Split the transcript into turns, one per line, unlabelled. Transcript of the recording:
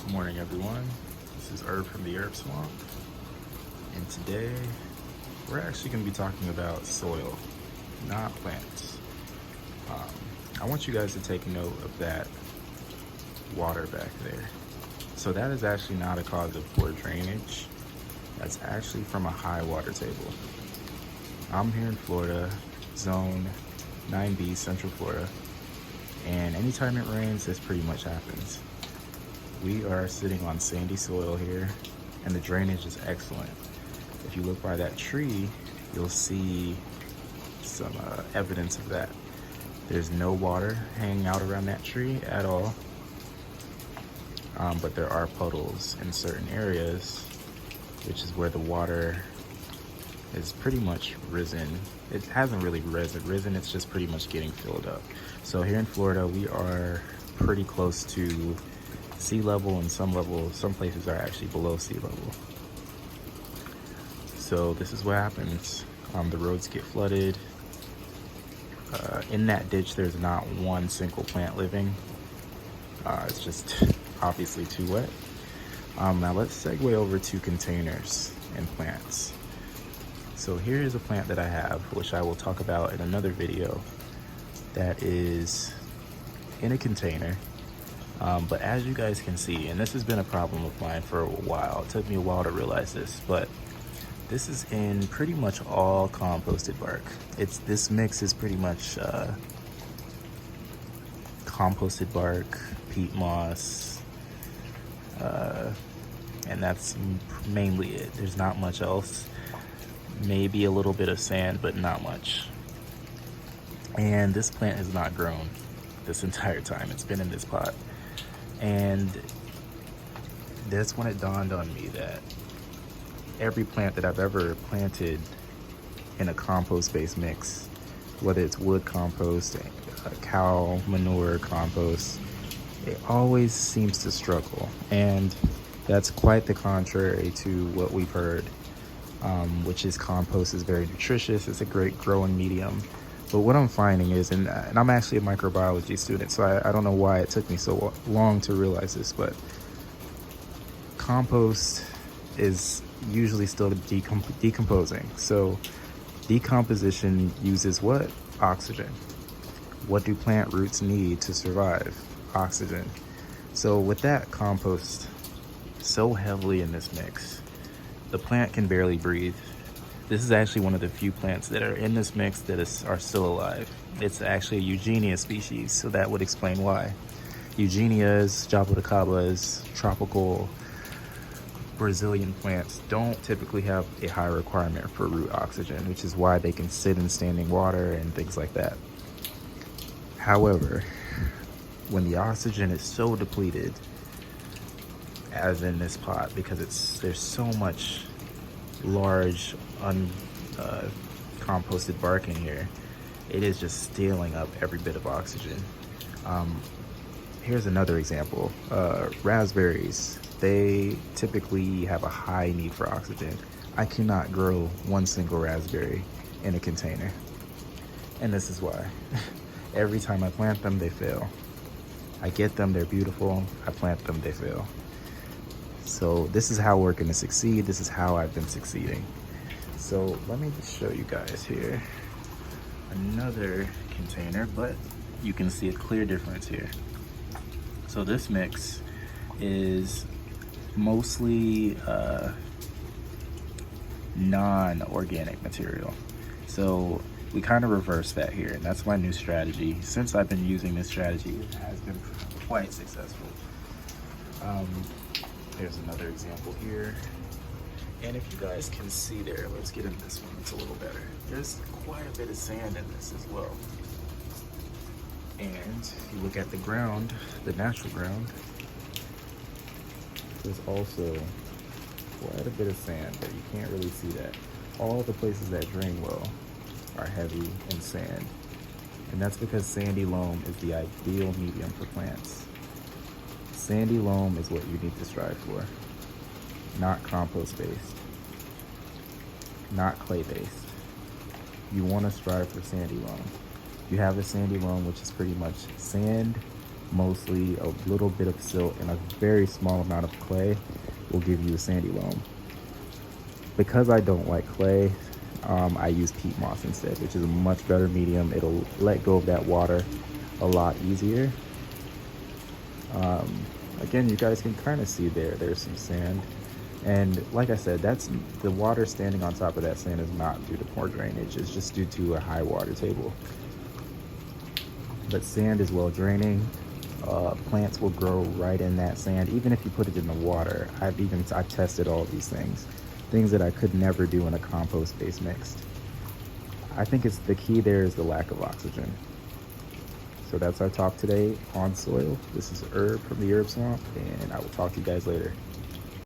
Good morning, everyone. This is Herb from the Herb Swamp, and today we're actually going to be talking about soil, not plants. I want you guys to take note of that water back there. So that is actually not a cause of poor drainage. That's actually from a high water table. I'm here in Florida, zone 9B, Central Florida, and anytime it rains, this pretty much happens. We are sitting on sandy soil here, and the drainage is excellent. If you look by that tree, you'll see some evidence of that. There's no water hanging out around that tree at all, but there are puddles in certain areas, which is where the water is pretty much risen. It hasn't really risen, it's just pretty much getting filled up. So here in Florida, we are pretty close to sea level, and some places are actually below sea level. So this is what happens. The roads get flooded. In that ditch, there's not one single plant living. It's just obviously too wet. Now let's segue over to containers and plants. So here is a plant that I have, which I will talk about in another video, that is in a container. But as you guys can see, and this has been a problem of mine for a while, it took me a while to realize this, but this is in pretty much all composted bark. This mix is pretty much composted bark, peat moss, and that's mainly it. There's not much else. Maybe a little bit of sand, but not much. And this plant has not grown this entire time. It's been in this pot. And that's when it dawned on me that every plant that I've ever planted in a compost-based mix, whether it's wood compost, cow manure compost, it always seems to struggle. And that's quite the contrary to what we've heard, which is compost is very nutritious. It's a great growing medium. But what I'm finding is, and I'm actually a microbiology student, so I don't know why it took me so long to realize this, but compost is usually still decomposing. So decomposition uses what? Oxygen. What do plant roots need to survive? Oxygen. So with that compost so heavily in this mix, the plant can barely breathe. This is actually one of the few plants that are in this mix that are still alive. It's actually a Eugenia species, so that would explain why. Eugenias, jaboticabas, tropical Brazilian plants don't typically have a high requirement for root oxygen, which is why they can sit in standing water and things like that. However, when the oxygen is so depleted, as in this pot, because there's so much large uncomposted bark in here, it is just stealing up every bit of oxygen. Here's another example. Raspberries, they typically have a high need for oxygen. I cannot grow one single raspberry in a container, and this is why. Every time I plant them, they fail. I get them, they're beautiful. I plant them, they fail. So this is how we're going to succeed. This is how I've been succeeding. So let me just show you guys here another container, but you can see a clear difference here. So this mix is mostly non-organic material. So we kind of reverse that here, and that's my new strategy. Since I've been using this strategy, it has been quite successful. There's another example here. And if you guys can see there, let's get into this one, it's a little better. There's quite a bit of sand in this as well. And if you look at the ground, the natural ground, there's also quite a bit of sand, but you can't really see that. All the places that drain well are heavy in sand. And that's because sandy loam is the ideal medium for plants. Sandy loam is what you need to strive for, not compost-based, not clay-based. You want to strive for sandy loam. You have a sandy loam, which is pretty much sand mostly a little bit of silt and a very small amount of clay will give you a sandy loam. Because I don't like clay, I use peat moss instead, which is a much better medium. It'll let go of that water a lot easier. Again, you guys can kind of see there's some sand. And like I said, that's the water standing on top of that sand is not due to poor drainage. It's just due to a high water table. But sand is well draining. Plants will grow right in that sand, even if you put it in the water. I've tested all these things that I could never do in a compost-based mix. I think it's the key there is the lack of oxygen. So that's our talk today on soil. This is Herb from the Herb Swamp, and I will talk to you guys later.